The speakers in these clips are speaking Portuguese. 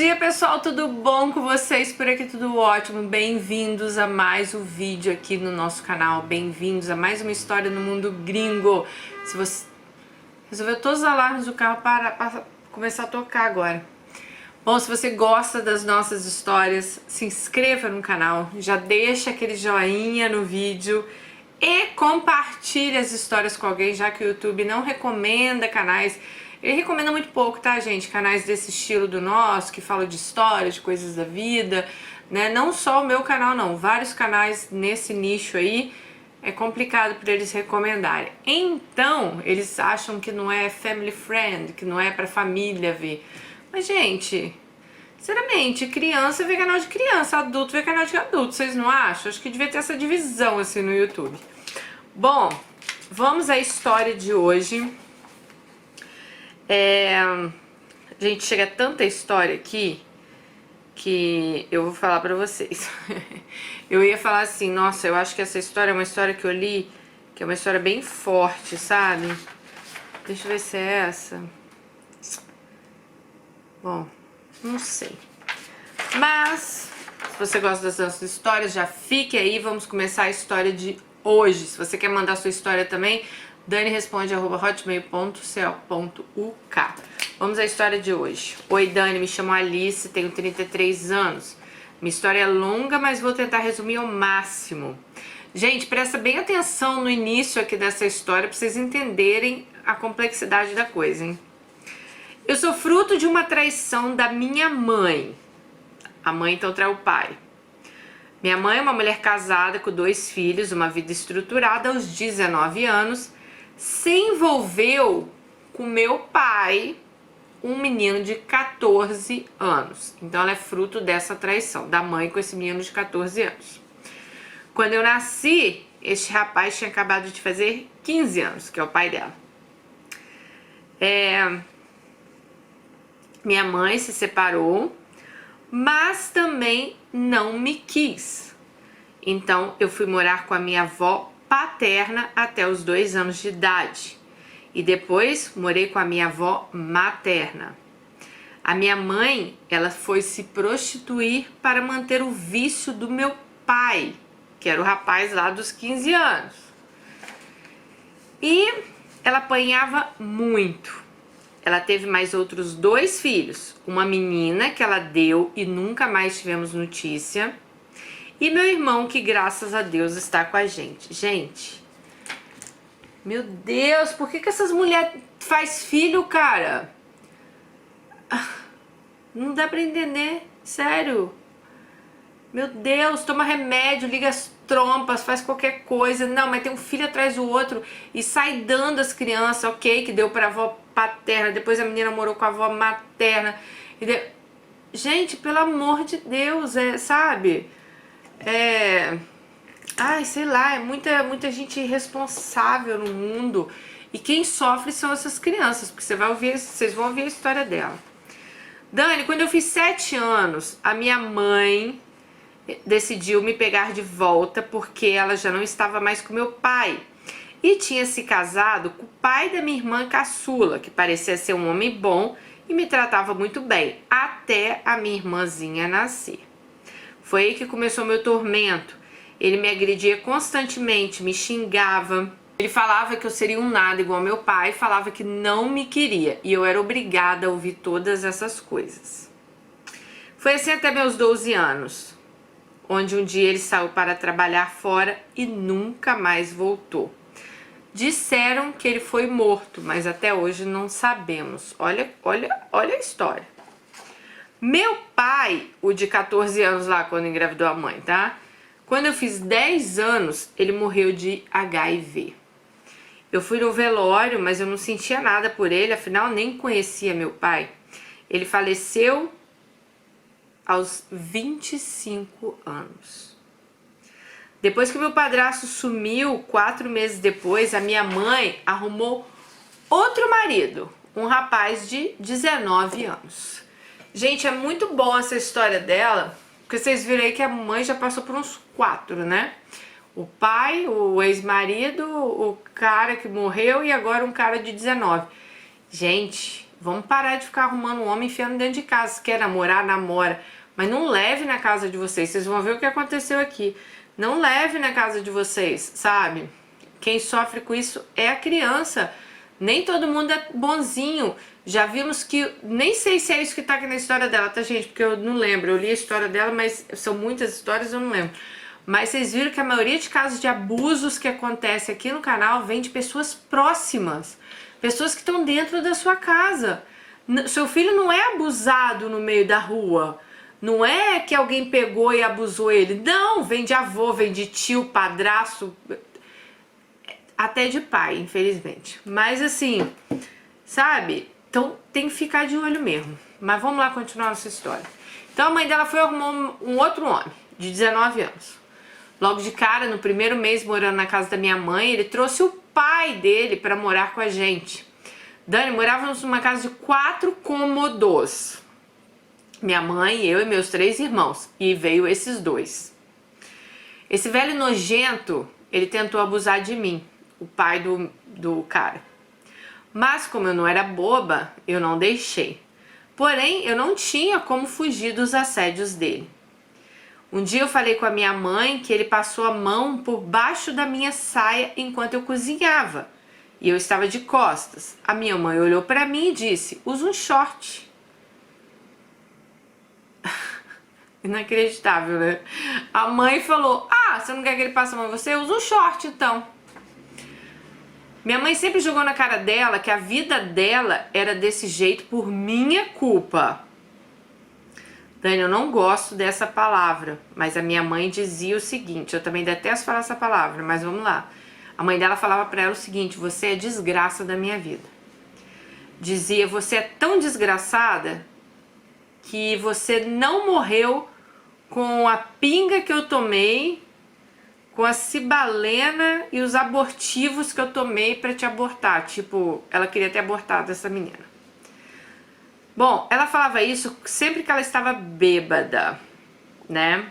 dia, pessoal, tudo bom com vocês? Por aqui tudo ótimo, bem-vindos a mais um vídeo aqui no nosso canal, bem-vindos a mais uma história no mundo gringo. Se você resolveu todos os alarmes do carro para começar a tocar agora. Bom, se você gosta das nossas histórias, se inscreva no canal, já deixa aquele joinha no vídeo e compartilhe as histórias com alguém, já que o YouTube não recomenda canais. Ele recomenda muito pouco, tá, gente? Canais desse estilo do nosso, que falam de histórias, de coisas da vida, né? Não só o meu canal, não. Vários canais nesse nicho aí é complicado para eles recomendarem. Então, eles acham que não é family friend, que não é pra família ver. Mas, gente, sinceramente, criança vê canal de criança, adulto vê canal de adulto. Vocês não acham? Acho que devia ter essa divisão assim no YouTube. Bom, vamos à história de hoje. Gente, chega tanta história aqui que eu vou falar pra vocês. Eu ia falar assim, nossa, eu acho que essa história é uma história que eu li, que é uma história bem forte, sabe? Deixa eu ver se é essa. Bom, não sei. Mas, se você gosta das nossas histórias, já fique aí, vamos começar a história de hoje. Se você quer mandar sua história também, daniresponde@hotmail.co.uk. Vamos à história de hoje. Oi, Dani, me chamo Alice, tenho 33 anos. Minha história é longa, mas vou tentar resumir ao máximo. Gente, presta bem atenção no início aqui dessa história para vocês entenderem a complexidade da coisa, hein? Eu sou fruto de uma traição da minha mãe. A mãe então trai o pai. Minha mãe é uma mulher casada com 2 filhos, uma vida estruturada. Aos 19 anos, se envolveu com meu pai, um menino de 14 anos. Então ela é fruto dessa traição da mãe com esse menino de 14 anos. Quando eu nasci, este rapaz tinha acabado de fazer 15 anos, que é o pai dela. Minha mãe se separou, mas também não me quis. Então eu fui morar com a minha avó paterna até os 2 anos de idade. E depois morei com a minha avó materna. A minha mãe, ela foi se prostituir para manter o vício do meu pai, que era o rapaz lá dos 15 anos. E ela apanhava muito. Ela teve mais outros 2 filhos, uma menina que ela deu e nunca mais tivemos notícia, e meu irmão que graças a Deus está com a gente. Gente, meu Deus, por que essas mulheres faz filho, cara? Não dá pra entender, sério. Meu Deus, toma remédio, liga as trompas, faz qualquer coisa. Não, mas tem um filho atrás do outro e sai dando as crianças, ok, que deu pra avó paterna, depois a menina morou com a avó materna. Gente, pelo amor de Deus, sabe? Ai, sei lá, é muita gente irresponsável no mundo. E quem sofre são essas crianças, porque vocês vão ouvir a história dela. Dani, quando eu fiz 7 anos, a minha mãe decidiu me pegar de volta porque ela já não estava mais com meu pai. E tinha se casado com o pai da minha irmã caçula, que parecia ser um homem bom e me tratava muito bem, até a minha irmãzinha nascer. Foi aí que começou meu tormento. Ele me agredia constantemente, me xingava. Ele falava que eu seria um nada igual ao meu pai, falava que não me queria. E eu era obrigada a ouvir todas essas coisas. Foi assim até meus 12 anos, onde um dia ele saiu para trabalhar fora e nunca mais voltou. Disseram que ele foi morto, mas até hoje não sabemos. Olha a história. Meu pai, o de 14 anos lá, quando engravidou a mãe, tá? Quando eu fiz 10 anos, ele morreu de HIV. Eu fui no velório, mas eu não sentia nada por ele, afinal nem conhecia meu pai. Ele faleceu aos 25 anos. Depois que meu padrasto sumiu, 4 meses depois, a minha mãe arrumou outro marido, um rapaz de 19 anos. Gente, é muito bom essa história dela, porque vocês viram aí que a mãe já passou por uns 4, né? O pai, o ex-marido, o cara que morreu e agora um cara de 19. Gente, Vamos parar de ficar arrumando um homem enfiando dentro de casa. Se quer namorar, namora. Mas não leve na casa de vocês. Vocês vão ver o que aconteceu aqui. Não leve na casa de vocês, sabe? Quem sofre com isso é a criança. Nem todo mundo é bonzinho. Já vimos que... Nem sei se é isso que tá aqui na história dela, tá, gente? Porque eu não lembro. Eu li a história dela, mas são muitas histórias, eu não lembro. Mas vocês viram que a maioria de casos de abusos que acontece aqui no canal vem de pessoas próximas. Pessoas que estão dentro da sua casa. Seu filho não é abusado no meio da rua. Não é que alguém pegou e abusou ele. Não, vem de avô, vem de tio, padrasto... Até de pai, infelizmente. Mas assim, sabe? Então tem que ficar de olho mesmo. Mas vamos lá continuar nossa história. Então a mãe dela foi arrumar um outro homem, de 19 anos. Logo de cara, no primeiro mês morando na casa da minha mãe, ele trouxe o pai dele para morar com a gente. Dani, morávamos numa casa de 4 cômodos. Minha mãe, eu e meus 3 irmãos. E veio esses 2. Esse velho nojento, ele tentou abusar de mim. O pai do cara. Mas como eu não era boba, eu não deixei. Porém, eu não tinha como fugir dos assédios dele. Um dia eu falei com a minha mãe que ele passou a mão por baixo da minha saia enquanto eu cozinhava. E eu estava de costas. A minha mãe olhou para mim e disse, usa um short. Inacreditável, né? A mãe falou, você não quer que ele passe a mão em você? Usa um short então. Minha mãe sempre jogou na cara dela que a vida dela era desse jeito por minha culpa. Dani, eu não gosto dessa palavra, mas a minha mãe dizia o seguinte, eu também detesto falar essa palavra, mas vamos lá. A mãe dela falava pra ela o seguinte, você é desgraça da minha vida. Dizia, você é tão desgraçada que você não morreu com a pinga que eu tomei, com a cibalena e os abortivos que eu tomei pra te abortar. Tipo, ela queria ter abortado essa menina. Bom, ela falava isso sempre que ela estava bêbada, né?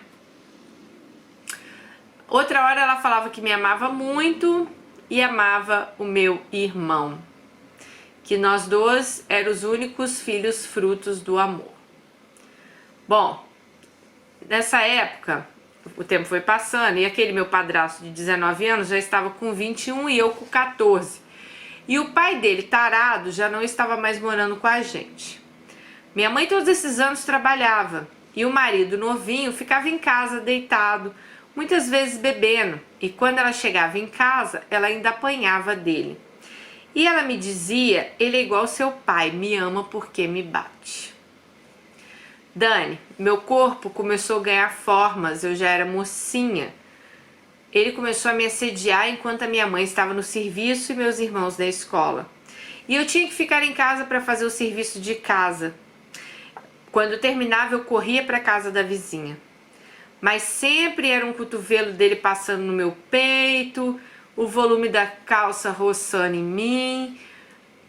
Outra hora ela falava que me amava muito e amava o meu irmão. Que nós dois eram os únicos filhos frutos do amor. Bom, nessa época... O tempo foi passando e aquele meu padrasto de 19 anos já estava com 21 e eu com 14. E o pai dele, tarado, já não estava mais morando com a gente. Minha mãe todos esses anos trabalhava e o marido novinho ficava em casa deitado, muitas vezes bebendo. E quando ela chegava em casa, ela ainda apanhava dele. E ela me dizia, ele é igual seu pai, me ama porque me bate. Dani, meu corpo começou a ganhar formas, eu já era mocinha. Ele começou a me assediar enquanto a minha mãe estava no serviço e meus irmãos na escola. E eu tinha que ficar em casa para fazer o serviço de casa. Quando eu terminava, eu corria para a casa da vizinha. Mas sempre era um cotovelo dele passando no meu peito, o volume da calça roçando em mim.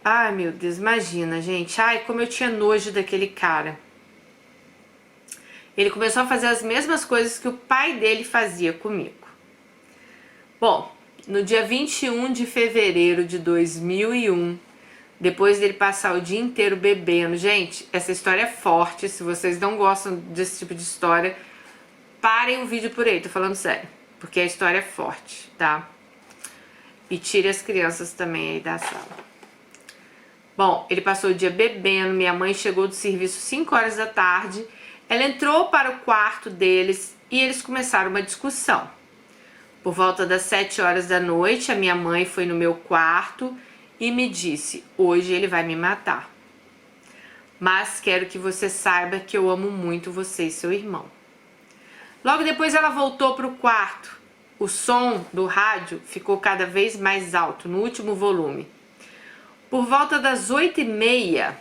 Ai, meu Deus, imagina, gente. Ai, como eu tinha nojo daquele cara. Ele começou a fazer as mesmas coisas que o pai dele fazia comigo. Bom, no dia 21 de fevereiro de 2001, depois dele passar o dia inteiro bebendo... Gente, essa história é forte, se vocês não gostam desse tipo de história, parem o vídeo por aí, tô falando sério. Porque a história é forte, tá? E tire as crianças também aí da sala. Bom, ele passou o dia bebendo, minha mãe chegou do serviço 5 horas da tarde... Ela entrou para o quarto deles e eles começaram uma discussão. Por volta das 7 horas da noite, a minha mãe foi no meu quarto e me disse, hoje ele vai me matar. Mas quero que você saiba que eu amo muito você e seu irmão. Logo depois ela voltou para o quarto. O som do rádio ficou cada vez mais alto, no último volume. Por volta das 8h30...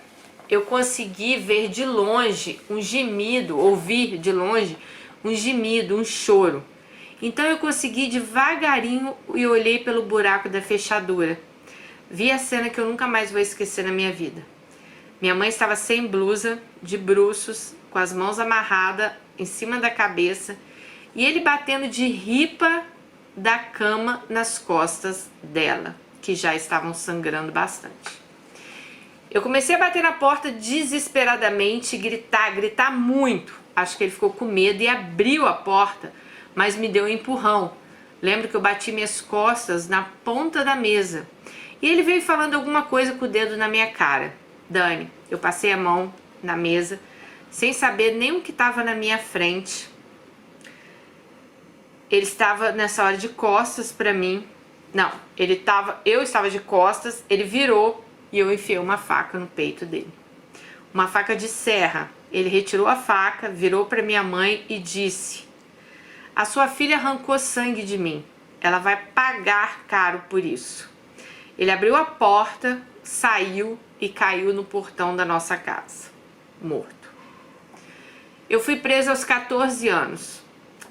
eu consegui ver de longe um gemido, ouvir de longe um gemido, um choro. Então eu consegui devagarinho e olhei pelo buraco da fechadura. Vi a cena que eu nunca mais vou esquecer na minha vida. Minha mãe estava sem blusa, de bruços, com as mãos amarradas em cima da cabeça e ele batendo de ripa da cama nas costas dela, que já estavam sangrando bastante. Eu comecei a bater na porta desesperadamente, gritar muito. Acho que ele ficou com medo e abriu a porta, mas me deu um empurrão. Lembro que eu bati minhas costas na ponta da mesa. E ele veio falando alguma coisa com o dedo na minha cara. Dani, eu passei a mão na mesa, sem saber nem o que estava na minha frente. Ele estava nessa hora de costas pra mim. Não, eu estava de costas, ele virou e eu enfiei uma faca no peito dele. Uma faca de serra. Ele retirou a faca, virou para minha mãe e disse: a sua filha arrancou sangue de mim. Ela vai pagar caro por isso. Ele abriu a porta, saiu e caiu no portão da nossa casa, morto. Eu fui presa aos 14 anos,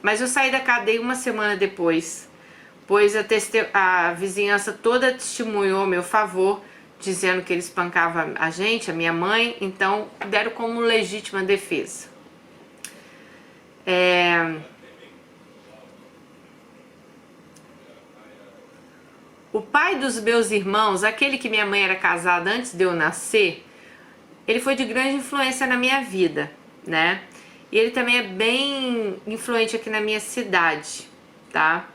mas eu saí da cadeia uma semana depois, pois a vizinhança toda testemunhou a meu favor, dizendo que ele espancava a gente, a minha mãe, então deram como legítima defesa. O pai dos meus irmãos, aquele que minha mãe era casada antes de eu nascer, ele foi de grande influência na minha vida, né? E ele também é bem influente aqui na minha cidade, tá?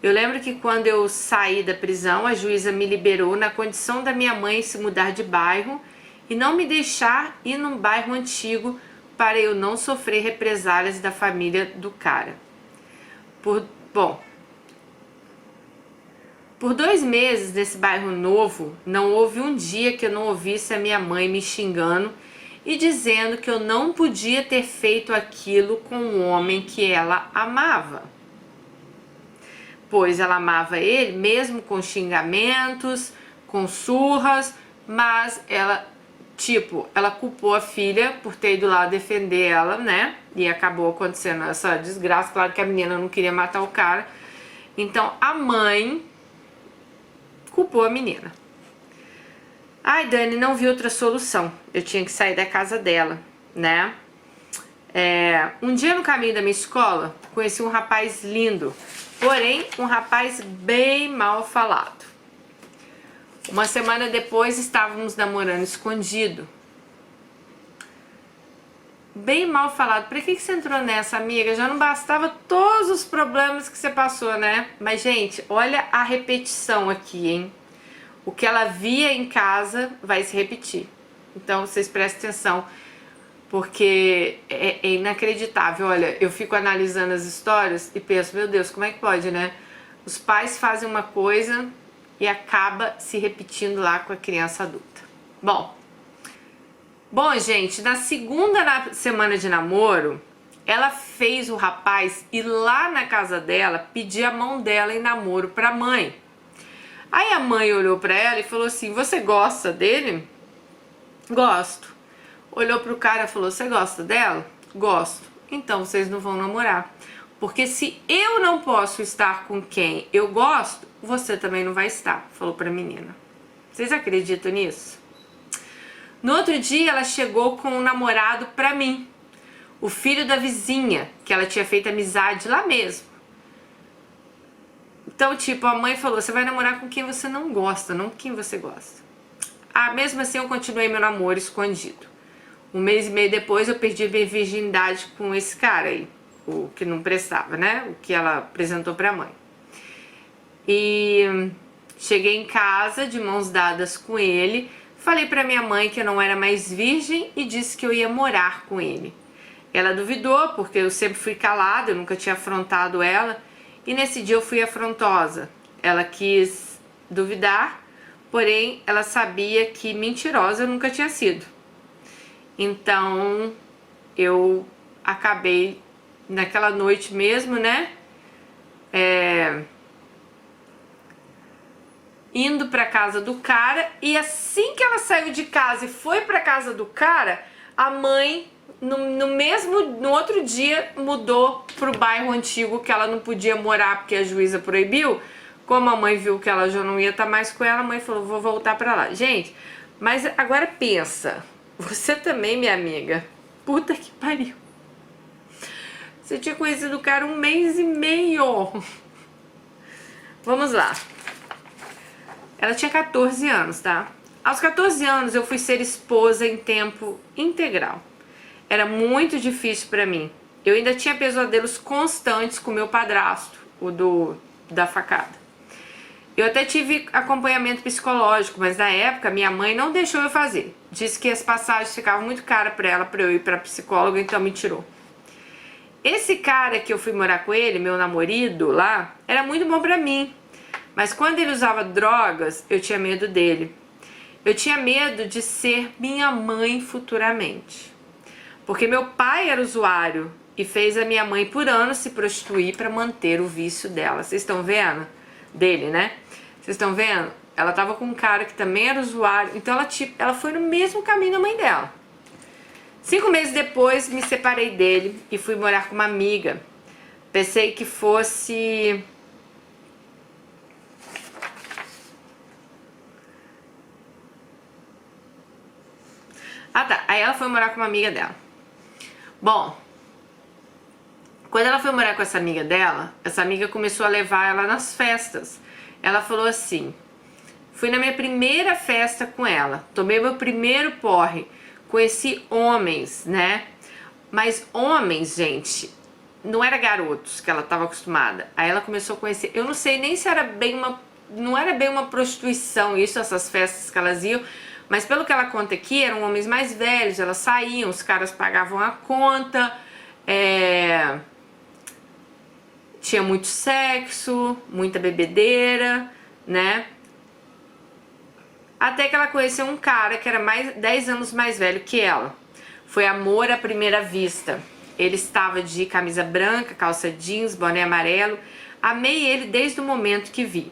Eu lembro que quando eu saí da prisão, a juíza me liberou na condição da minha mãe se mudar de bairro e não me deixar ir num bairro antigo para eu não sofrer represálias da família do cara. Por 2 meses nesse bairro novo, não houve um dia que eu não ouvisse a minha mãe me xingando e dizendo que eu não podia ter feito aquilo com o homem que ela amava. Pois ela amava ele, mesmo com xingamentos, com surras, mas ela culpou a filha por ter ido lá defender ela, né? E acabou acontecendo essa desgraça. Claro que a menina não queria matar o cara. Então a mãe culpou a menina. Ai, Dani, não vi outra solução. Eu tinha que sair da casa dela, né? Um dia no caminho da minha escola, conheci um rapaz lindo, porém um rapaz bem mal falado. Uma semana depois estávamos namorando escondido. Bem mal falado. Pra que você entrou nessa, amiga? Já não bastava todos os problemas que você passou, né? Mas, gente, olha a repetição aqui, hein? O que ela via em casa vai se repetir. Então, vocês prestem atenção, porque é inacreditável. Olha, eu fico analisando as histórias e penso, meu Deus, como é que pode, né? Os pais fazem uma coisa e acaba se repetindo lá com a criança adulta. Bom, gente, na segunda semana de namoro, ela fez o rapaz ir lá na casa dela pedir a mão dela em namoro pra mãe. Aí a mãe olhou pra ela e falou assim: você gosta dele? Gosto. Olhou pro cara e falou: você gosta dela? Gosto. Então vocês não vão namorar. Porque se eu não posso estar com quem eu gosto, você também não vai estar, falou pra menina. Vocês acreditam nisso? No outro dia ela chegou com um namorado pra mim, o filho da vizinha, que ela tinha feito amizade lá mesmo. Então, a mãe falou: você vai namorar com quem você não gosta, não com quem você gosta. Mesmo assim eu continuei meu namoro escondido. 1 mês e meio depois eu perdi minha virgindade com esse cara aí, o que não prestava, né? O que ela apresentou pra mãe. E cheguei em casa de mãos dadas com ele, falei pra minha mãe que eu não era mais virgem e disse que eu ia morar com ele. Ela duvidou, porque eu sempre fui calada, eu nunca tinha afrontado ela, e nesse dia eu fui afrontosa. Ela quis duvidar, porém ela sabia que mentirosa eu nunca tinha sido. Então eu acabei naquela noite mesmo, né? Indo pra casa do cara, e assim que ela saiu de casa e foi pra casa do cara, a mãe no outro dia mudou pro bairro antigo que ela não podia morar porque a juíza proibiu. Como a mãe viu que ela já não ia estar mais com ela, a mãe falou: vou voltar pra lá. Gente, mas agora pensa, você também, minha amiga, puta que pariu, você tinha conhecido o cara 1 mês e meio. Vamos lá. Ela tinha 14 anos, tá? Aos 14 anos eu fui ser esposa em tempo integral. Era muito difícil para mim. Eu ainda tinha pesadelos constantes com meu padrasto, da facada. Eu até tive acompanhamento psicológico, mas na época minha mãe não deixou eu fazer. Disse que as passagens ficavam muito caras para ela, para eu ir para psicóloga, então me tirou. Esse cara que eu fui morar com ele, meu namorado lá, era muito bom para mim. Mas quando ele usava drogas, eu tinha medo dele. Eu tinha medo de ser minha mãe futuramente. Porque meu pai era usuário e fez a minha mãe por anos se prostituir para manter o vício dela. Vocês estão vendo? Dele, né? Vocês estão vendo? Ela tava com um cara que também era usuário. Então ela foi no mesmo caminho da mãe dela. 5 meses depois me separei dele e fui morar com uma amiga. Pensei que fosse... Ah tá, aí ela foi morar com uma amiga dela. Bom, quando ela foi morar com essa amiga dela, essa amiga começou a levar ela nas festas. Ela falou assim, fui na minha primeira festa com ela, tomei meu primeiro porre, conheci homens, né? Mas homens, gente, não era garotos que ela estava acostumada. Aí ela começou a conhecer, eu não sei nem se era bem não era bem uma prostituição isso, essas festas que elas iam, mas pelo que ela conta aqui, eram homens mais velhos, elas saíam, os caras pagavam a conta, tinha muito sexo, muita bebedeira, né? Até que ela conheceu um cara que era 10 anos mais velho que ela. Foi amor à primeira vista. Ele estava de camisa branca, calça jeans, boné amarelo. Amei ele desde o momento que vi.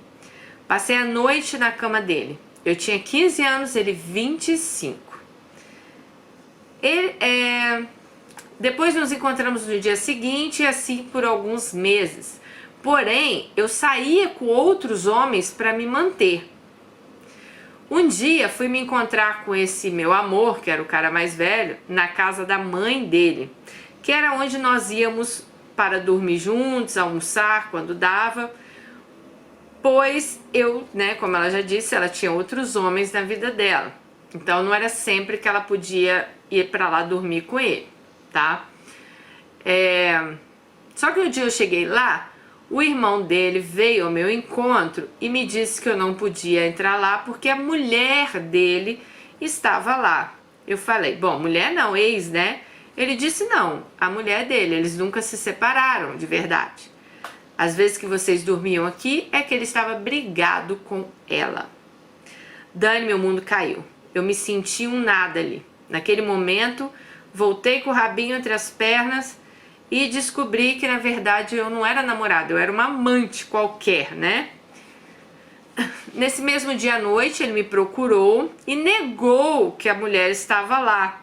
Passei a noite na cama dele. Eu tinha 15 anos, ele 25. Depois nos encontramos no dia seguinte e assim por alguns meses. Porém, eu saía com outros homens para me manter. Um dia fui me encontrar com esse meu amor, que era o cara mais velho, na casa da mãe dele, que era onde nós íamos para dormir juntos, almoçar quando dava. Pois eu, né, como ela já disse, ela tinha outros homens na vida dela. Então não era sempre que ela podia ir para lá dormir com ele, tá? Só que um dia eu cheguei lá, o irmão dele veio ao meu encontro e me disse que eu não podia entrar lá porque a mulher dele estava lá. Eu falei, bom, mulher não, ex, né? Ele disse não, a mulher dele, eles nunca se separaram de verdade. Às vezes que vocês dormiam aqui é que ele estava brigado com ela. Dani, meu mundo caiu. Eu me senti um nada ali. Naquele momento, voltei com o rabinho entre as pernas e descobri que na verdade eu não era namorada, eu era uma amante qualquer, né? Nesse mesmo dia à noite ele me procurou e negou que a mulher estava lá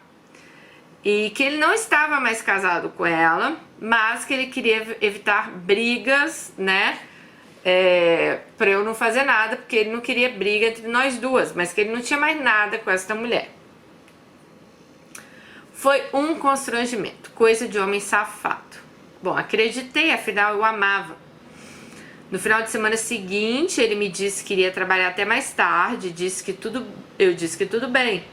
e que ele não estava mais casado com ela, mas que ele queria evitar brigas, né? Pra eu não fazer nada, porque ele não queria briga entre nós duas, mas que ele não tinha mais nada com essa mulher. Foi um constrangimento, coisa de homem safado. Bom, acreditei, afinal eu amava. No final de semana seguinte, ele me disse que iria trabalhar até mais tarde, eu disse que tudo bem.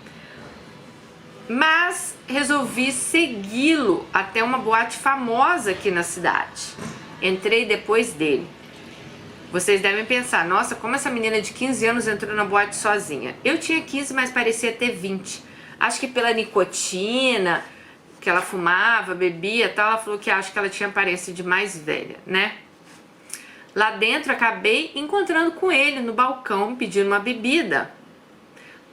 Mas resolvi segui-lo até uma boate famosa aqui na cidade. Entrei depois dele. Vocês devem pensar, nossa, como essa menina de 15 anos entrou na boate sozinha? Eu tinha 15, mas parecia ter 20. Acho que pela nicotina, que ela fumava, bebia e tal, ela falou que acho que ela tinha aparência de mais velha, né? Lá dentro acabei encontrando com ele no balcão, pedindo uma bebida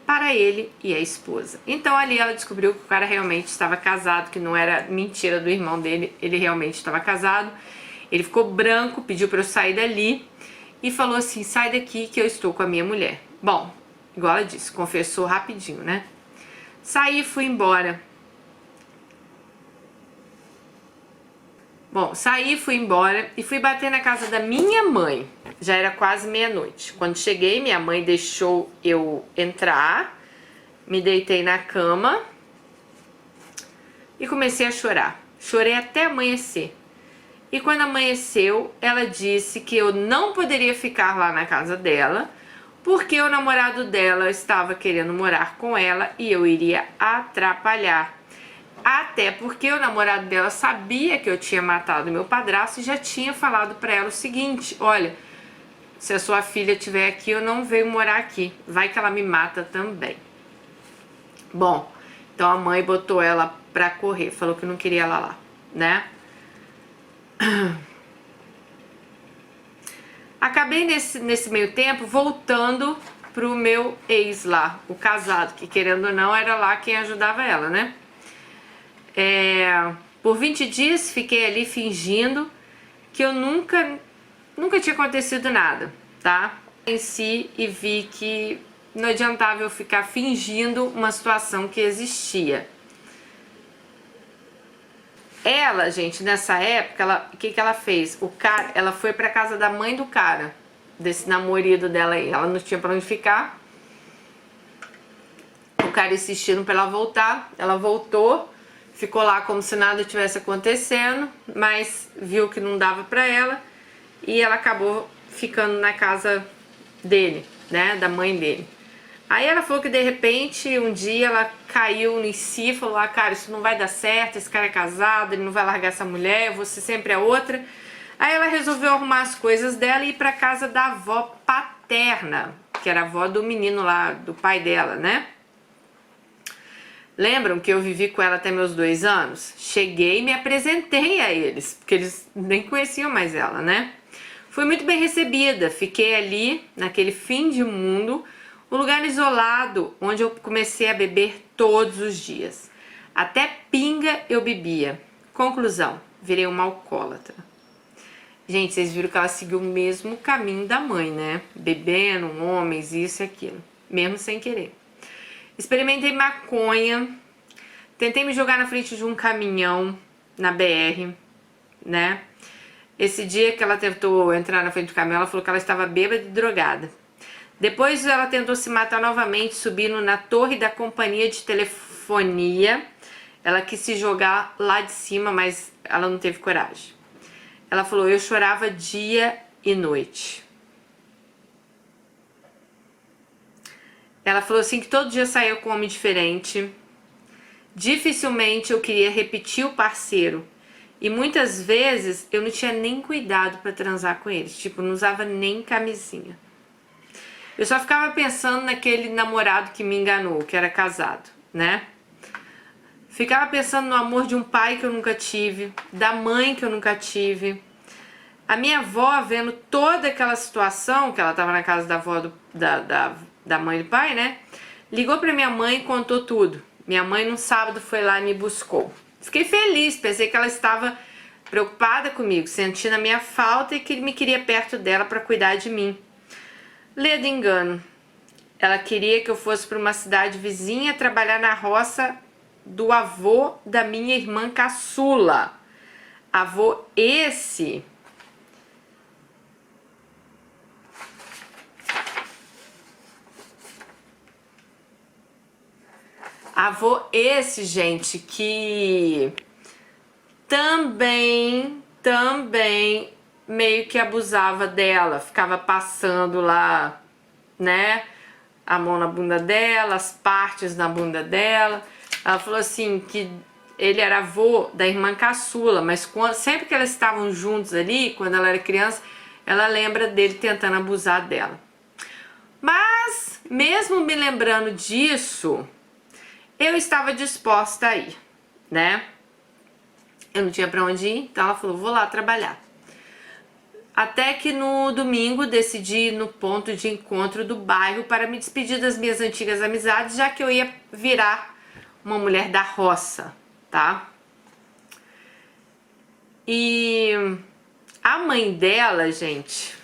para ele e a esposa. Então ali ela descobriu que o cara realmente estava casado, que não era mentira do irmão dele, ele realmente estava casado. Ele ficou branco, pediu para eu sair dali e falou assim, sai daqui que eu estou com a minha mulher. Bom, igual ela disse, confessou rapidinho, né? Saí e fui embora. Bom, saí, fui embora e fui bater na casa da minha mãe. Já era quase meia-noite. Quando cheguei, minha mãe deixou eu entrar, me deitei na cama e comecei a chorar. Chorei até amanhecer. E quando amanheceu, ela disse que eu não poderia ficar lá na casa dela porque o namorado dela estava querendo morar com ela e eu iria atrapalhar. Até porque o namorado dela sabia que eu tinha matado meu padrasto e já tinha falado para ela o seguinte: olha, se a sua filha estiver aqui, eu não venho morar aqui, vai que ela me mata também. Bom, então a mãe botou ela pra correr, falou que não queria ela lá, né? Acabei nesse meio tempo voltando pro meu ex lá, o casado, que querendo ou não era lá quem ajudava ela, né? Por 20 dias fiquei ali fingindo que eu nunca tinha acontecido nada, tá? Em si, e vi que não adiantava eu ficar fingindo uma situação que existia. Ela, gente, nessa época, o que ela fez? Ela foi pra casa da mãe do cara, desse namorado dela aí. Ela não tinha pra onde ficar. O cara insistindo pra ela voltar. Ela voltou, ficou lá como se nada tivesse acontecendo, mas viu que não dava pra ela e ela acabou ficando na casa dele, né, da mãe dele. Aí ela falou que de repente um dia ela caiu em si, falou: ah, cara, isso não vai dar certo, esse cara é casado, ele não vai largar essa mulher, você sempre é outra. Aí ela resolveu arrumar as coisas dela e ir pra casa da avó paterna, que era a avó do menino lá, do pai dela, né? Lembram que eu vivi com ela até meus 2 anos? Cheguei e me apresentei a eles, porque eles nem conheciam mais ela, né? Fui muito bem recebida, fiquei ali, naquele fim de mundo, um lugar isolado, onde eu comecei a beber todos os dias. Até pinga eu bebia. Conclusão, virei uma alcoólatra. Gente, vocês viram que ela seguiu o mesmo caminho da mãe, né? Bebendo, homens, isso e aquilo, mesmo sem querer. Experimentei maconha, tentei me jogar na frente de um caminhão na BR, né? Esse dia que ela tentou entrar na frente do caminhão, ela falou que ela estava bêbada e drogada. Depois ela tentou se matar novamente, subindo na torre da companhia de telefonia. Ela quis se jogar lá de cima, mas ela não teve coragem. Ela falou: eu chorava dia e noite. Ela falou assim que todo dia saía com um homem diferente. Dificilmente eu queria repetir o parceiro. E muitas vezes eu não tinha nem cuidado pra transar com eles. Tipo, não usava nem camisinha. Eu só ficava pensando naquele namorado que me enganou, que era casado, né? Ficava pensando no amor de um pai que eu nunca tive, da mãe que eu nunca tive. A minha avó, vendo toda aquela situação, que ela tava na casa da avó da mãe e do pai, né? Ligou pra minha mãe e contou tudo. Minha mãe, num sábado, foi lá e me buscou. Fiquei feliz, pensei que ela estava preocupada comigo, sentindo a minha falta e que me queria perto dela para cuidar de mim. Ledo engano. Ela queria que eu fosse para uma cidade vizinha trabalhar na roça do avô da minha irmã caçula. Avô esse... Avô esse, gente, que também meio que abusava dela, ficava passando lá, né, a mão na bunda dela, as partes na bunda dela. Ela falou assim que ele era avô da irmã caçula, mas sempre que elas estavam juntos ali, quando ela era criança, ela lembra dele tentando abusar dela. Mas, mesmo me lembrando disso, eu estava disposta a ir, né? Eu não tinha pra onde ir, então ela falou: vou lá trabalhar. Até que no domingo decidi ir no ponto de encontro do bairro para me despedir das minhas antigas amizades, já que eu ia virar uma mulher da roça, tá? E a mãe dela, gente,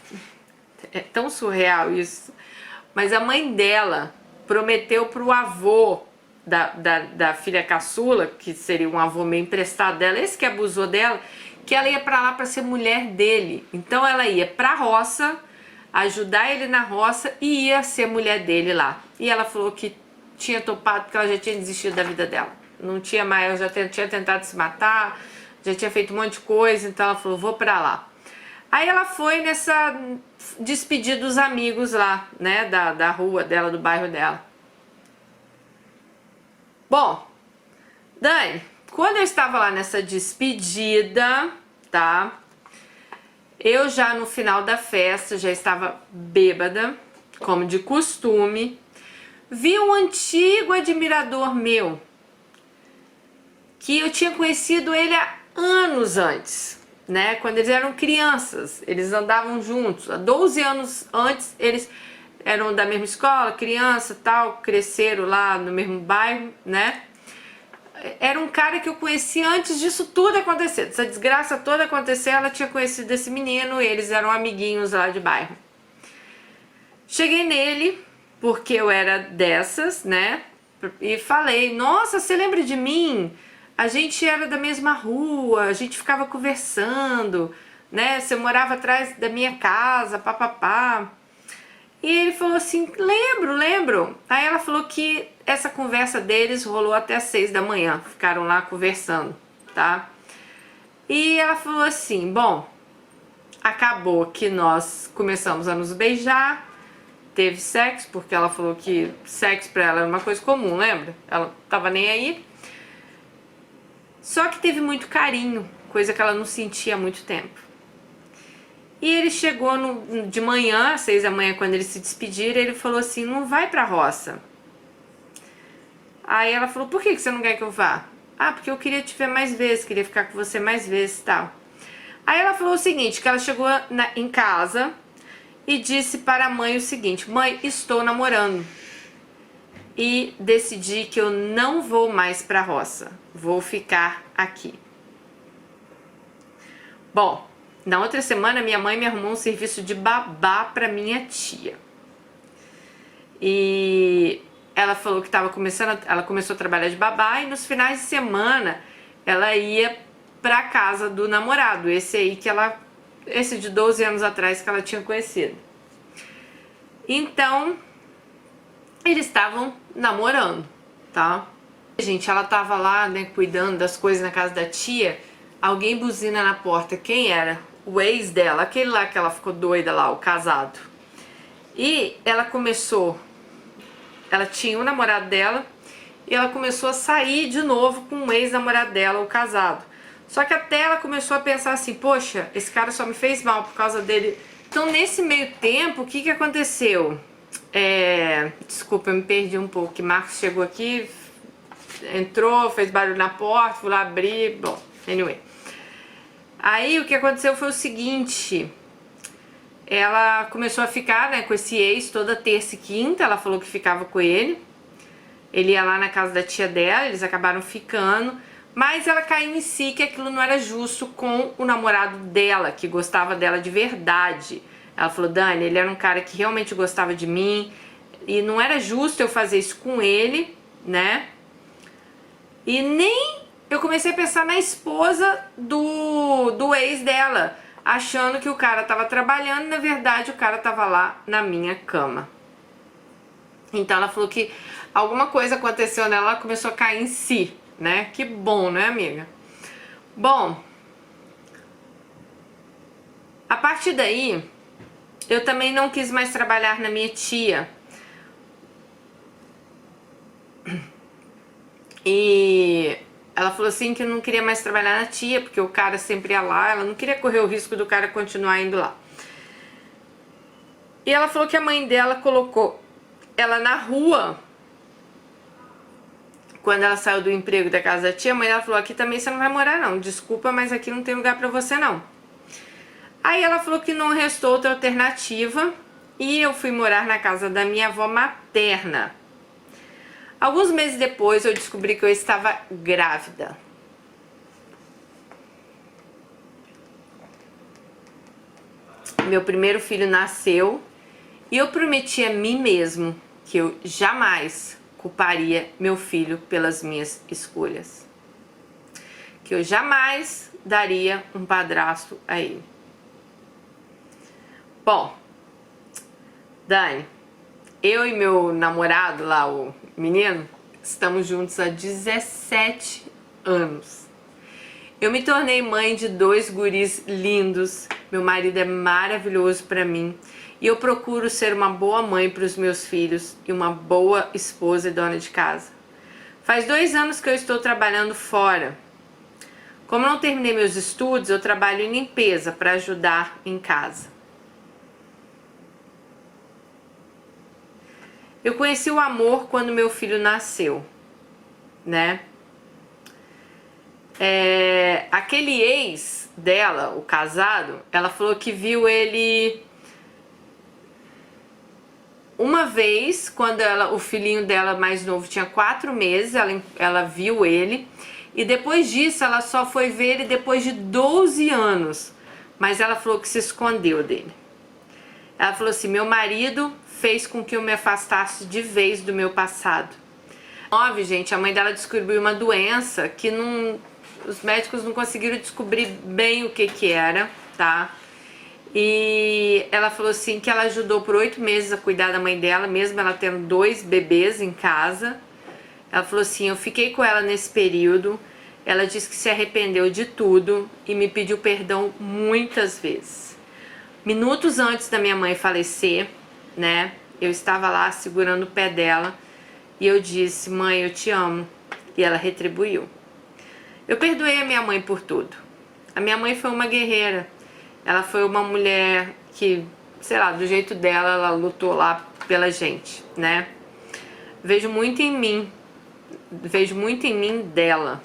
é tão surreal isso, mas a mãe dela prometeu pro avô da filha caçula, que seria um avô meio emprestado dela, esse que abusou dela, que ela ia pra lá pra ser mulher dele. Então ela ia pra roça, ajudar ele na roça e ia ser mulher dele lá. E ela falou que tinha topado porque ela já tinha desistido da vida dela. Não tinha mais, ela já tinha tentado se matar, já tinha feito um monte de coisa, então ela falou: vou pra lá. Aí ela foi nessa despedir dos amigos lá, né, da rua dela, do bairro dela. Bom, Dani, quando eu estava lá nessa despedida, tá? Eu já no final da festa, já estava bêbada, como de costume. Vi um antigo admirador meu, que eu tinha conhecido ele há anos antes, né? Quando eles eram crianças, eles andavam juntos. Há 12 anos antes, eles eram da mesma escola, criança tal, cresceram lá no mesmo bairro, né? Era um cara que eu conheci antes disso tudo acontecer, dessa desgraça toda acontecer, ela tinha conhecido esse menino, e eles eram amiguinhos lá de bairro. Cheguei nele, porque eu era dessas, né? E falei, nossa, você lembra de mim? A gente era da mesma rua, a gente ficava conversando, né? Você morava atrás da minha casa, papapá. E ele falou assim, lembro. Aí ela falou que essa conversa deles rolou até às 6 da manhã, ficaram lá conversando, tá? E ela falou assim, bom, acabou que nós começamos a nos beijar, teve sexo, porque ela falou que sexo pra ela era uma coisa comum, lembra? Ela tava nem aí. Só que teve muito carinho, coisa que ela não sentia há muito tempo. E ele chegou de manhã, às 6 da manhã, quando eles se despediram, ele falou assim, não vai pra roça. Aí ela falou, por que você não quer que eu vá? Ah, porque eu queria te ver mais vezes, queria ficar com você mais vezes e tal. Aí ela falou o seguinte, que ela chegou em casa e disse para a mãe o seguinte, mãe, estou namorando. E decidi que eu não vou mais pra roça, vou ficar aqui. Bom, na outra semana minha mãe me arrumou um serviço de babá pra minha tia. E ela falou que estava começando, ela começou a trabalhar de babá e nos finais de semana ela ia pra casa do namorado, esse de 12 anos atrás que ela tinha conhecido. Então, eles estavam namorando, tá? Gente, ela tava lá, né, cuidando das coisas na casa da tia, alguém buzina na porta, quem era? O ex dela, aquele lá que ela ficou doida lá, o casado. E ela tinha um namorado dela e ela começou a sair de novo com o ex-namorado dela, o casado. Só que até ela começou a pensar assim, poxa, esse cara só me fez mal por causa dele. Então nesse meio tempo, o que aconteceu? Desculpa, eu me perdi um pouco, que Marcos chegou aqui, entrou, fez barulho na porta, fui lá abrir, bom, anyway. Aí o que aconteceu foi o seguinte, ela começou a ficar, né, com esse ex toda terça e quinta, ela falou que ficava com ele. Ele ia lá na casa da tia dela, eles acabaram ficando, mas ela caiu em si que aquilo não era justo com o namorado dela, que gostava dela de verdade. Ela falou, Dani, ele era um cara que realmente gostava de mim e não era justo eu fazer isso com ele, né? E nem eu comecei a pensar na esposa do ex dela, achando que o cara tava trabalhando e na verdade o cara tava lá na minha cama. Então ela falou que alguma coisa aconteceu nela, ela começou a cair em si, né? Que bom, né, amiga? Bom, a partir daí, eu também não quis mais trabalhar na minha tia. E ela falou assim que não queria mais trabalhar na tia, porque o cara sempre ia lá, ela não queria correr o risco do cara continuar indo lá. E ela falou que a mãe dela colocou ela na rua. Quando ela saiu do emprego da casa da tia, a mãe dela falou, aqui também você não vai morar não, desculpa, mas aqui não tem lugar pra você não. Aí ela falou que não restou outra alternativa e eu fui morar na casa da minha avó materna. Alguns meses depois eu descobri que eu estava grávida. Meu primeiro filho nasceu e eu prometi a mim mesmo que eu jamais culparia meu filho pelas minhas escolhas. Que eu jamais daria um padrasto a ele. Bom, Dani, eu e meu namorado lá, o menino, estamos juntos há 17 anos. Eu me tornei mãe de 2 guris lindos, Meu marido é maravilhoso para mim e eu procuro ser uma boa mãe para os meus filhos e uma boa esposa e dona de casa. Faz 2 anos que eu estou trabalhando fora. Como não terminei meus estudos, eu trabalho em limpeza para ajudar em casa. Eu conheci o amor quando meu filho nasceu, né? Aquele ex dela, o casado, ela falou que viu ele uma vez, quando o filhinho dela mais novo tinha 4 meses, ela viu ele. E depois disso, ela só foi ver ele depois de 12 anos. Mas ela falou que se escondeu dele. Ela falou assim, meu marido fez com que eu me afastasse de vez do meu passado. 9, gente, a mãe dela descobriu uma doença que os médicos não conseguiram descobrir bem o que era, tá? E ela falou assim que ela ajudou por 8 meses a cuidar da mãe dela, mesmo ela tendo 2 bebês em casa. Ela falou assim, eu fiquei com ela nesse período, ela disse que se arrependeu de tudo e me pediu perdão muitas vezes. Minutos antes da minha mãe falecer, né, eu estava lá segurando o pé dela e eu disse, mãe, eu te amo. E ela retribuiu. Eu perdoei a minha mãe por tudo. A minha mãe foi uma guerreira. Ela foi uma mulher que, sei lá, do jeito dela, ela lutou lá pela gente, né? Vejo muito em mim dela.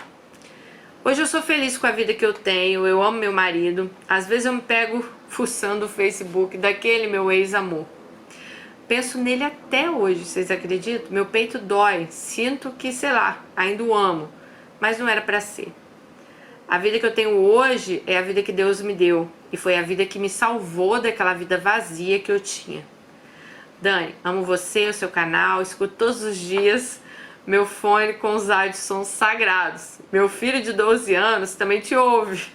Hoje eu sou feliz com a vida que eu tenho, eu amo meu marido. Às vezes eu me pego fuçando o Facebook daquele meu ex-amor. Penso nele até hoje, vocês acreditam? Meu peito dói, sinto que, sei lá, ainda o amo, mas não era pra ser. A vida que eu tenho hoje é a vida que Deus me deu e foi a vida que me salvou daquela vida vazia que eu tinha. Dani, amo você, o seu canal, escuto todos os dias meu fone com os Addison sagrados. Meu filho de 12 anos também te ouve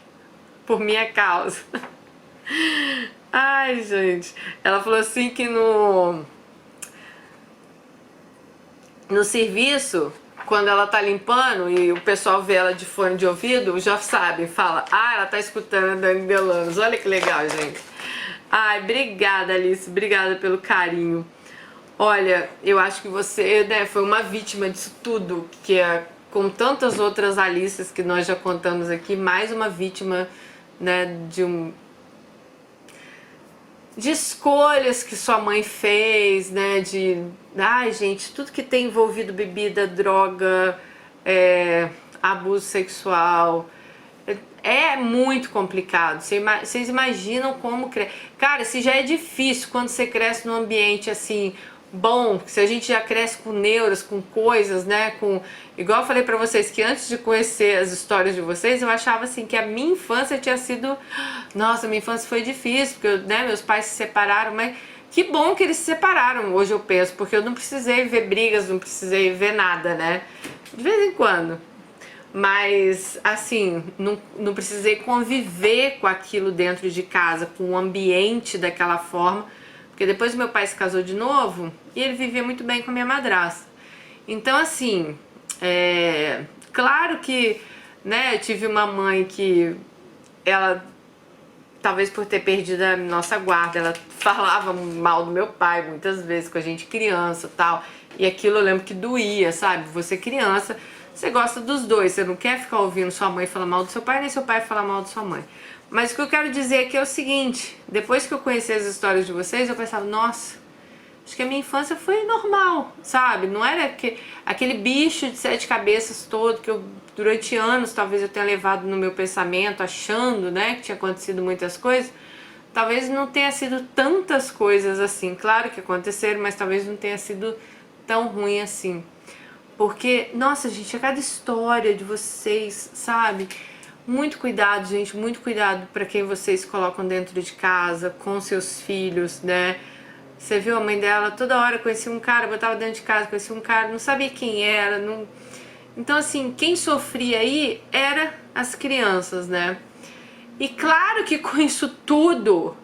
por minha causa. Ai, gente. Ela falou assim que no serviço, quando ela tá limpando e o pessoal vê ela de fone de ouvido, já sabe, fala, ah, ela tá escutando a Dani Delanos. Olha que legal, gente. Ai, obrigada, Alice, obrigada pelo carinho. Olha, eu acho que você, né, foi uma vítima disso tudo, que é, com tantas outras Alices que nós já contamos aqui, mais uma vítima, né, de escolhas que sua mãe fez, né, ai, gente, tudo que tem envolvido bebida, droga, abuso sexual, é muito complicado. Vocês imaginam como cara, se já é difícil quando você cresce num ambiente assim bom, se a gente já cresce com neuras, com coisas, né, igual eu falei pra vocês que antes de conhecer as histórias de vocês, eu achava assim que a minha infância tinha sido, nossa, minha infância foi difícil, porque, né, meus pais se separaram, mas que bom que eles se separaram, hoje eu penso, porque eu não precisei ver brigas, não precisei ver nada, né, de vez em quando. Mas, assim, não precisei conviver com aquilo dentro de casa, com o ambiente daquela forma, porque depois meu pai se casou de novo e ele vivia muito bem com a minha madrasta. Então, assim, claro que, né, eu tive uma mãe que ela, talvez por ter perdido a nossa guarda, ela falava mal do meu pai muitas vezes com a gente criança e tal. E aquilo eu lembro que doía, sabe? Você criança, você gosta dos dois, você não quer ficar ouvindo sua mãe falar mal do seu pai, nem seu pai falar mal da sua mãe. Mas o que eu quero dizer aqui é o seguinte, depois que eu conheci as histórias de vocês, eu pensava, nossa, acho que a minha infância foi normal, sabe? Não era aquele bicho de 7 cabeças todo que eu, durante anos, talvez eu tenha levado no meu pensamento, achando, né, que tinha acontecido muitas coisas. Talvez não tenha sido tantas coisas assim, claro que aconteceram, mas talvez não tenha sido tão ruim assim. Porque, nossa, gente, a cada história de vocês, sabe? Muito cuidado, gente, muito cuidado para quem vocês colocam dentro de casa, com seus filhos, né? Você viu a mãe dela, toda hora conhecia um cara, botava dentro de casa, conhecia um cara, não sabia quem era. Não... Então, assim, quem sofria aí era as crianças, né? E claro que com isso tudo,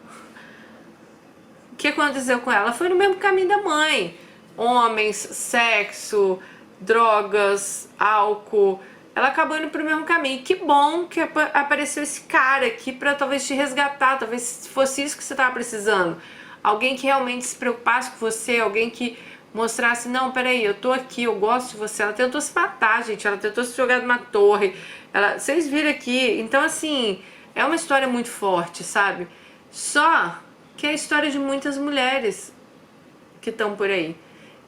o que aconteceu com ela? Foi no mesmo caminho da mãe. Homens, sexo, drogas, álcool, ela acabou indo pro mesmo caminho. Que bom que apareceu esse cara aqui pra talvez te resgatar, talvez fosse isso que você tava precisando. Alguém que realmente se preocupasse com você, alguém que mostrasse, não, peraí, eu tô aqui, eu gosto de você. Ela tentou se matar, gente, ela tentou se jogar de uma torre. Vocês viram aqui, então assim, é uma história muito forte, sabe? Só que é a história de muitas mulheres que estão por aí.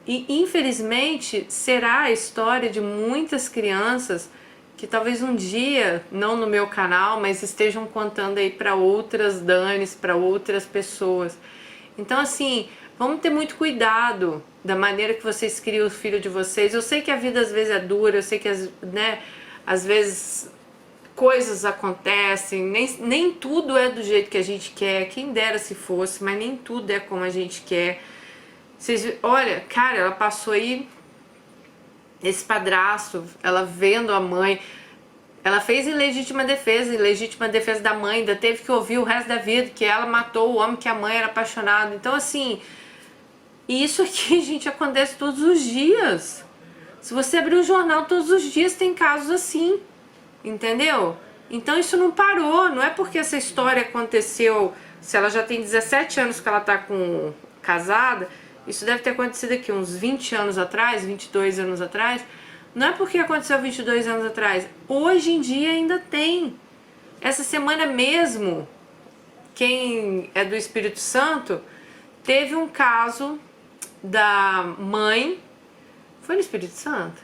E infelizmente será a história de muitas crianças que talvez um dia, não no meu canal, mas estejam contando aí para outras Danis, para outras pessoas. Então assim, vamos ter muito cuidado da maneira que vocês criam o filho de vocês. Eu sei que a vida às vezes é dura, eu sei que às vezes coisas acontecem, nem tudo é do jeito que a gente quer, quem dera se fosse, mas nem tudo é como a gente quer. Olha, cara, ela passou aí esse padrasto, ela vendo a mãe, ela fez ilegítima defesa da mãe, ainda teve que ouvir o resto da vida que ela matou o homem que a mãe era apaixonada. Então assim, isso aqui, gente, acontece todos os dias. Se você abrir o jornal todos os dias tem casos assim, entendeu? Então isso não parou, não é porque essa história aconteceu, se ela já tem 17 anos que ela tá casada, isso deve ter acontecido aqui uns 20 anos atrás, 22 anos atrás. Não é porque aconteceu 22 anos atrás. Hoje em dia ainda tem. Essa semana mesmo, quem é do Espírito Santo, teve um caso da mãe. Foi no Espírito Santo?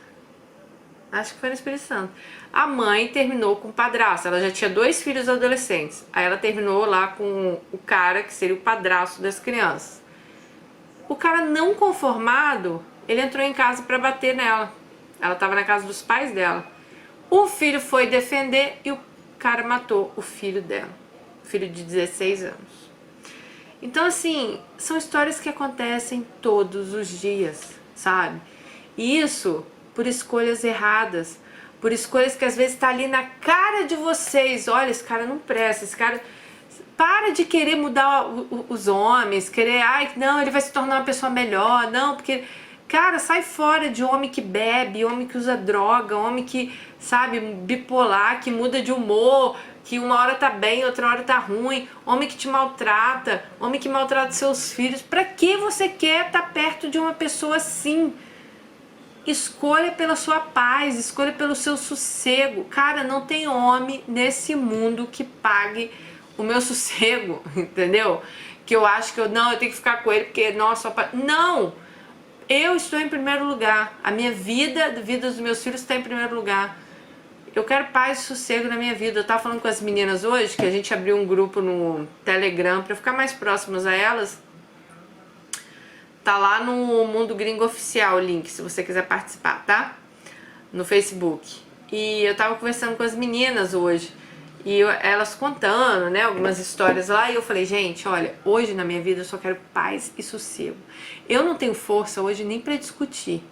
Acho que foi no Espírito Santo. A mãe terminou com o padrasto. Ela já tinha 2 filhos adolescentes. Aí ela terminou lá com o cara que seria o padrasto das crianças. O cara não conformado, ele entrou em casa para bater nela. Ela estava na casa dos pais dela. O filho foi defender e o cara matou o filho dela. Filho de 16 anos. Então assim, são histórias que acontecem todos os dias, sabe? E isso por escolhas erradas. Por escolhas que às vezes tá ali na cara de vocês. Olha, esse cara não presta, esse cara... Para de querer mudar os homens, querer, ai, não, ele vai se tornar uma pessoa melhor, não, porque, cara, sai fora de homem que bebe, homem que usa droga, homem que, sabe, bipolar, que muda de humor, que uma hora tá bem, outra hora tá ruim, homem que te maltrata, homem que maltrata seus filhos. Pra que você quer estar perto de uma pessoa assim? Escolha pela sua paz, escolha pelo seu sossego. Cara, não tem homem nesse mundo que pague o meu sossego, entendeu? Que eu acho que eu tenho que ficar com ele porque, nossa, não! Eu estou em primeiro lugar. A minha vida, a vida dos meus filhos está em primeiro lugar. Eu quero paz e sossego na minha vida. Eu tava falando com as meninas hoje, que a gente abriu um grupo no Telegram para ficar mais próximas a elas. Tá lá no Mundo Gringo Oficial o link, se você quiser participar, tá? No Facebook. E eu tava conversando com as meninas hoje. E elas contando, né, algumas histórias lá. E eu falei, gente, olha, hoje na minha vida eu só quero paz e sossego. Eu não tenho força hoje nem pra discutir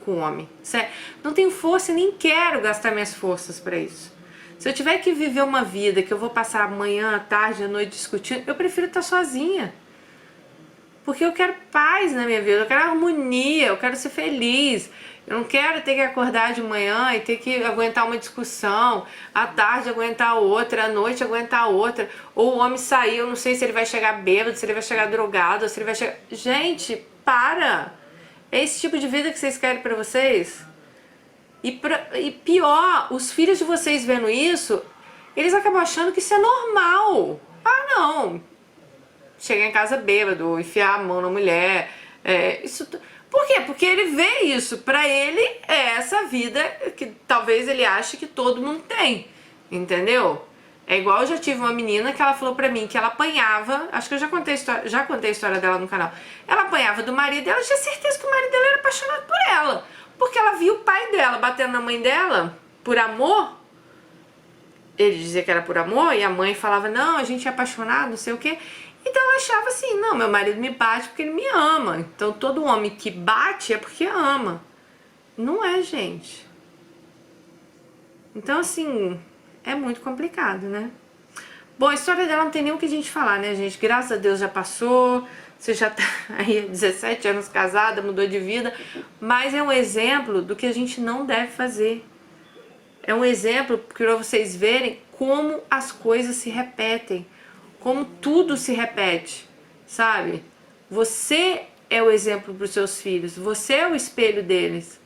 com o homem. Sério, não tenho força e nem quero gastar minhas forças pra isso. Se eu tiver que viver uma vida que eu vou passar amanhã, tarde, à noite discutindo, eu prefiro estar sozinha. Porque eu quero paz na minha vida, eu quero harmonia, eu quero ser feliz. Eu não quero ter que acordar de manhã e ter que aguentar uma discussão, à tarde aguentar outra, à noite aguentar outra. Ou o homem sair, eu não sei se ele vai chegar bêbado, se ele vai chegar drogado, se ele vai chegar... Gente, para! É esse tipo de vida que vocês querem pra vocês? E pior, os filhos de vocês vendo isso, eles acabam achando que isso é normal. Ah, não! Chegar em casa bêbado, enfiar a mão na mulher, isso... Por quê? Porque ele vê isso, pra ele é essa vida que talvez ele ache que todo mundo tem, entendeu? É igual eu já tive uma menina que ela falou pra mim que ela apanhava, acho que eu já contei a história dela no canal. Ela apanhava do marido e ela tinha certeza que o marido dela era apaixonado por ela, porque ela via o pai dela batendo na mãe dela por amor. Ele dizia que era por amor e a mãe falava, não, a gente é apaixonado, não sei o quê. Então ela achava assim, não, meu marido me bate porque ele me ama. Então todo homem que bate é porque ama. Não é, gente. Então assim, é muito complicado, né? Bom, a história dela não tem nem o que a gente falar, né, gente? Graças a Deus já passou. Você já tá aí há 17 anos casada, mudou de vida. Mas é um exemplo do que a gente não deve fazer. É um exemplo para vocês verem como as coisas se repetem, como tudo se repete, sabe? Você é o exemplo para os seus filhos, você é o espelho deles.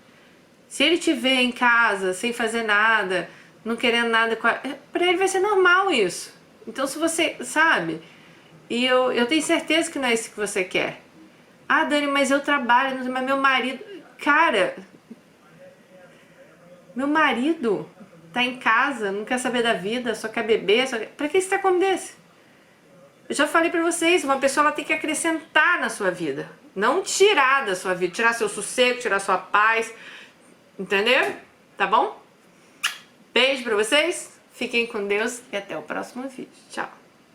Se ele te vê em casa, sem fazer nada, não querendo nada, para ele vai ser normal isso. Então se você, sabe? E eu tenho certeza que não é isso que você quer. Ah, Dani, mas eu trabalho, mas meu marido... Cara, meu marido tá em casa, não quer saber da vida, só quer beber, só quer... Pra que você tá como desse? Eu já falei pra vocês, uma pessoa ela tem que acrescentar na sua vida, não tirar da sua vida, tirar seu sossego, tirar sua paz, entendeu? Tá bom? Beijo pra vocês, fiquem com Deus e até o próximo vídeo. Tchau!